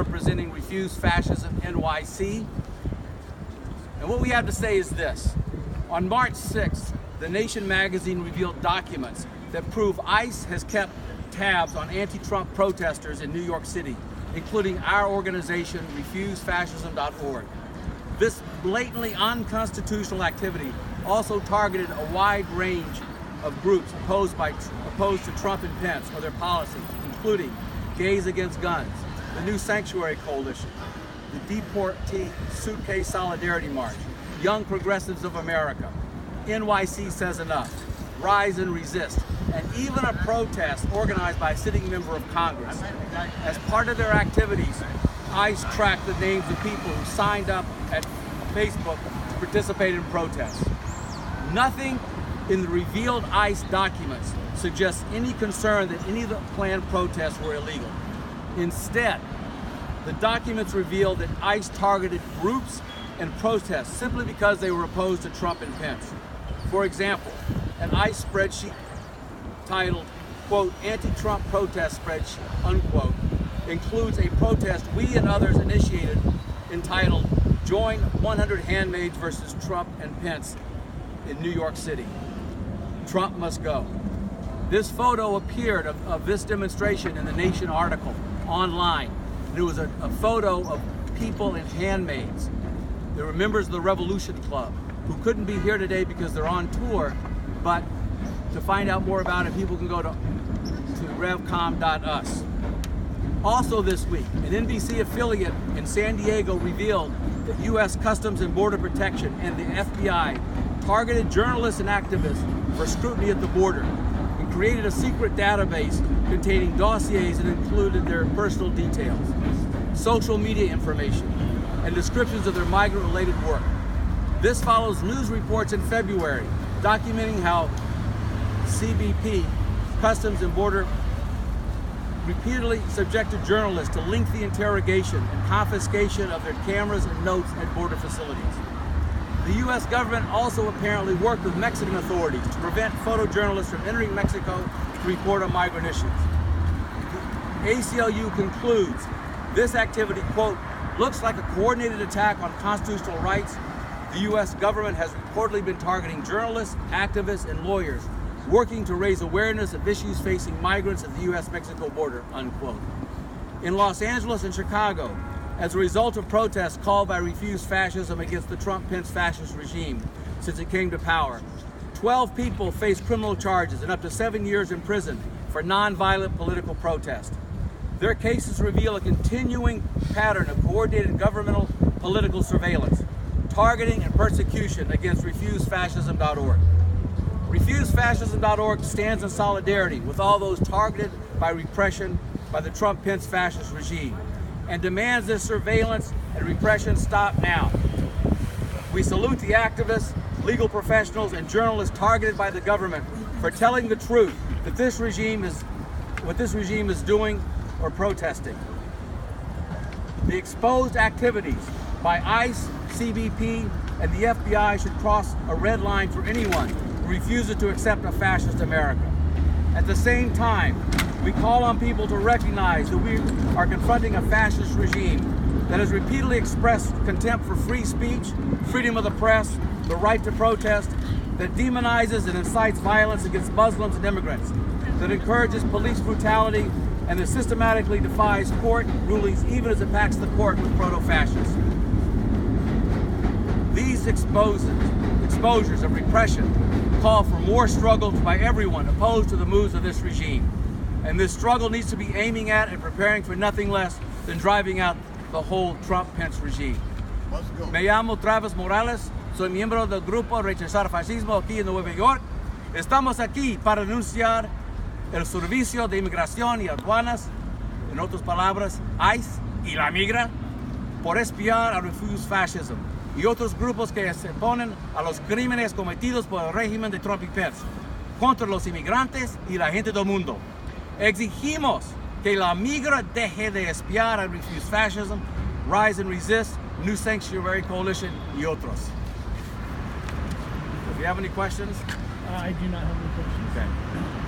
representing Refuse Fascism NYC. And what we have to say is this. On March 6th, The Nation magazine revealed documents that prove ICE has kept tabs on anti-Trump protesters in New York City, including our organization, refusefascism.org. This blatantly unconstitutional activity also targeted a wide range of groups opposed to Trump and Pence or their policies, including Gays Against Guns, the New Sanctuary Coalition, the Deportee Suitcase Solidarity March, Young Progressives of America, NYC Says Enough, Rise and Resist, and even a protest organized by a sitting member of Congress. As part of their activities, ICE tracked the names of people who signed up at Facebook to participate in protests. Nothing in the revealed ICE documents suggests any concern that any of the planned protests were illegal. Instead, the documents reveal that ICE targeted groups and protests simply because they were opposed to Trump and Pence. For example, an ICE spreadsheet titled, quote, anti-Trump protest spreadsheet, unquote, includes a protest we and others initiated entitled Join 100 Handmaids versus Trump and Pence in New York City. Trump must go. This photo appeared of this demonstration in the Nation article online. And it was a photo of people in handmaids. They were members of the Revolution Club who couldn't be here today because they're on tour, but to find out more about it, people can go to revcom.us. Also this week, an NBC affiliate in San Diego revealed that U.S. Customs and Border Protection and the FBI targeted journalists and activists for scrutiny at the border and created a secret database containing dossiers that included their personal details, social media information, and descriptions of their migrant-related work. This follows news reports in February documenting how CBP, Customs and Border, repeatedly subjected journalists to lengthy interrogation and confiscation of their cameras and notes at border facilities. The U.S. government also apparently worked with Mexican authorities to prevent photojournalists from entering Mexico to report on migrant issues. The ACLU concludes this activity, quote, looks like a coordinated attack on constitutional rights. The U.S. government has reportedly been targeting journalists, activists, and lawyers working to raise awareness of issues facing migrants at the U.S.-Mexico border, unquote. In Los Angeles and Chicago, as a result of protests called by Refuse Fascism against the Trump-Pence fascist regime since it came to power, 12 people face criminal charges and up to 7 years in prison for nonviolent political protest. Their cases reveal a continuing pattern of coordinated governmental political surveillance, targeting and persecution against refusefascism.org. Refusefascism.org stands in solidarity with all those targeted by repression by the Trump-Pence fascist regime and demands this surveillance and repression stop now. We salute the activists, legal professionals, and journalists targeted by the government for telling the truth that what this regime is doing or protesting. The exposed activities by ICE, CBP, and the FBI should cross a red line for anyone who refuses to accept a fascist America. At the same time, we call on people to recognize that we are confronting a fascist regime that has repeatedly expressed contempt for free speech, freedom of the press, the right to protest, that demonizes and incites violence against Muslims and immigrants, that encourages police brutality, and that systematically defies court rulings even as it packs the court with proto-fascists. These exposures of repression call for more struggles by everyone opposed to the moves of this regime. And this struggle needs to be aiming at and preparing for nothing less than driving out the whole Trump-Pence regime. Me llamo Travis Morales, soy miembro del grupo Rechazar Fascismo aquí en Nueva York. Estamos aquí para denunciar el Servicio de Inmigración y Aduanas, en otras palabras, ICE y la migra, por espiar a Refuse Fascism y otros grupos que se oponen a los crímenes cometidos por el régimen de Trump y Pence contra los inmigrantes y la gente del mundo. Exigimos que la migra deje de espiar a Refuse Fascism, Rise and Resist, New Sanctuary Coalition y otros. If you have any questions? I do not have any questions. Okay.